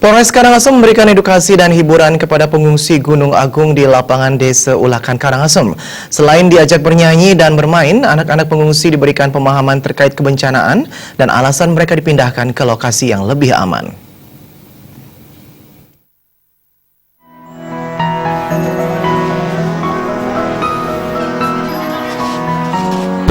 Polres Karangasem memberikan edukasi dan hiburan kepada pengungsi Gunung Agung di lapangan Desa Ulakan Karangasem. Selain diajak bernyanyi dan bermain, anak-anak pengungsi diberikan pemahaman terkait kebencanaan dan alasan mereka dipindahkan ke lokasi yang lebih aman.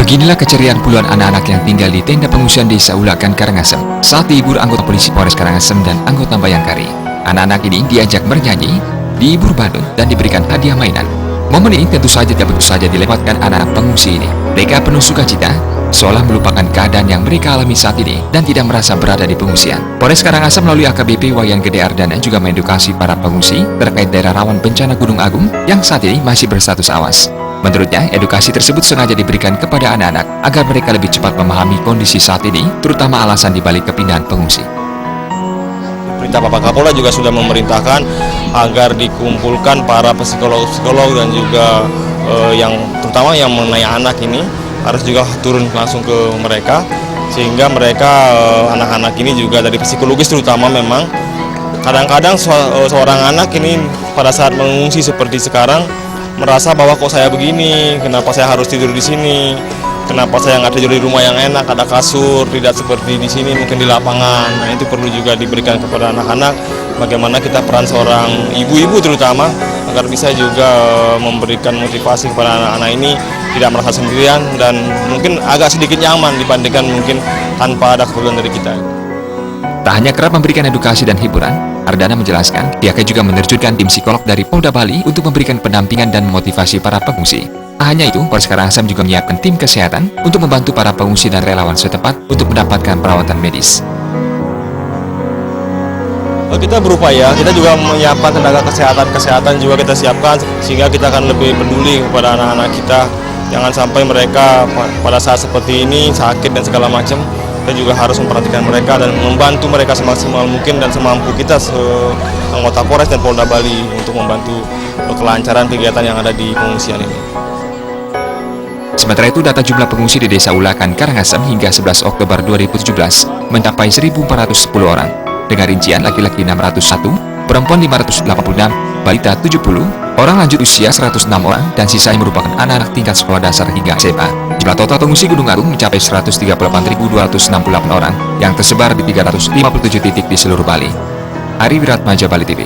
Beginilah keceriaan puluhan anak-anak yang tinggal di tenda pengungsian Desa Ulakan Karangasem saat dihibur anggota polisi Polres Karangasem dan anggota Bayangkari. Anak-anak ini diajak bernyanyi, dihibur badut, dan diberikan hadiah mainan. Momen ini tentu saja tidak begitu saja dilewatkan anak-anak pengungsi ini. Mereka penuh sukacita, seolah melupakan keadaan yang mereka alami saat ini dan tidak merasa berada di pengungsian. Polres Karangasem melalui AKBP Wayan Gede Ardana juga mengedukasi para pengungsi terkait daerah rawan bencana Gunung Agung yang saat ini masih berstatus awas. Menurutnya, edukasi tersebut sengaja diberikan kepada anak-anak agar mereka lebih cepat memahami kondisi saat ini, terutama alasan dibalik kepindahan pengungsi. Perintah Bapak Kapolda juga sudah memerintahkan agar dikumpulkan para psikolog-psikolog dan juga yang terutama yang mengenai anak ini harus juga turun langsung ke mereka, sehingga mereka anak-anak ini juga dari psikologis terutama memang kadang-kadang seorang anak ini pada saat mengungsi seperti sekarang merasa bahwa kok saya begini, kenapa saya harus tidur di sini, kenapa saya nggak tidur di rumah yang enak, ada kasur, tidak seperti di sini, mungkin di lapangan. Nah, itu perlu juga diberikan kepada anak-anak, bagaimana kita peran seorang ibu-ibu terutama, agar bisa juga memberikan motivasi kepada anak-anak ini, tidak merasa sendirian, dan mungkin agak sedikit nyaman dibandingkan mungkin tanpa ada keperluan dari kita. Tak hanya kerap memberikan edukasi dan hiburan, Ardana menjelaskan pihaknya juga menerjunkan tim psikolog dari Polda Bali untuk memberikan pendampingan dan memotivasi para pengungsi. Tak hanya itu, Polres Karangasem juga menyiapkan tim kesehatan untuk membantu para pengungsi dan relawan setempat untuk mendapatkan perawatan medis. Kita berupaya, kita juga menyiapkan tenaga kesehatan juga kita siapkan, sehingga kita akan lebih peduli kepada anak-anak kita. Jangan sampai mereka pada saat seperti ini sakit dan segala macam. Kita juga harus memperhatikan mereka dan membantu mereka semaksimal mungkin dan semampu kita anggota Polres dan Polda Bali untuk membantu kelancaran kegiatan yang ada di pengungsian ini. Sementara itu, data jumlah pengungsi di Desa Ulakan Karangasem hingga 11 Oktober 2017 mencapai 1.410 orang, dengan rincian laki-laki 601, perempuan 586, balita 70, orang lanjut usia 106 orang, dan sisanya merupakan anak-anak tingkat sekolah dasar hingga SMA. Jumlah total pengungsi Gunung Agung mencapai 138.268 orang yang tersebar di 357 titik di seluruh Bali. Ari Wiratmaja, Bali TV.